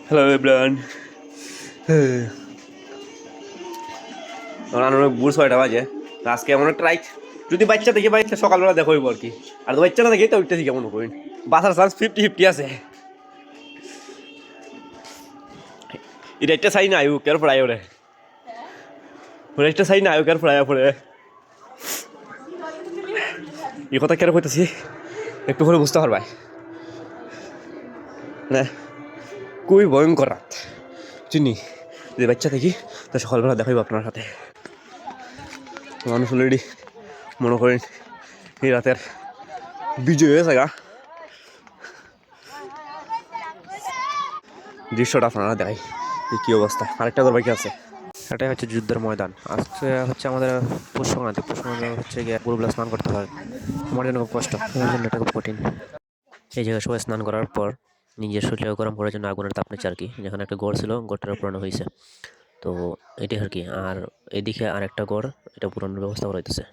Hello everyone. আমার অনেক বুড় 6টা বাজে। আজকে এমন একটা রাইট, যদি বাচ্চা দেখে বাচ্চা সকালবেলা দেখো আর কি। আর তো বাচ্চা না দেখে তো উঠতেছি কেমন করেন, বাঁচার চান্স 50-50 আছে। এটা একটা চাই না আয়ুকের পড়াই ওরে, ওরা একটা চাই না আয়ুকের পড়াই পড়ে। এই কথা কেন কইতেছি একটু করে বুঝতে পারবাই না। খুবই ভয়ঙ্কর রাত চিনি, যদি বাচ্চা দেখি তো সকালবেলা দেখাইব আপনার সাথে। মানুষ অলরেডি মনে করেন এই রাতের বিজয় হয়েছে গা। দৃশ্যটা আপনারা দেখাই কী অবস্থা। আরেকটা ঘর বাকি আছে। এটাই হচ্ছে যুদ্ধের ময়দান। আজকে হচ্ছে আমাদের পৌষ সংক্রান্তি হচ্ছে গিয়ে গরুগুলো স্নান করতে হয়। আমার জন্য খুব কষ্ট, আমার জন্য এটা খুব কঠিন। এই জায়গায় সবাই স্নান করার পর নিজের শরীরে গরম করার জন্য আগুনের তাপ নিচ্ছে আর কি। যেখানে একটা গড় ছিল, গড়টার পুরানো হয়েছে, তো এটাই আর কি। আর এদিকে আর একটা গড়, এটা পুরানোর ব্যবস্থা করা হইতেছে।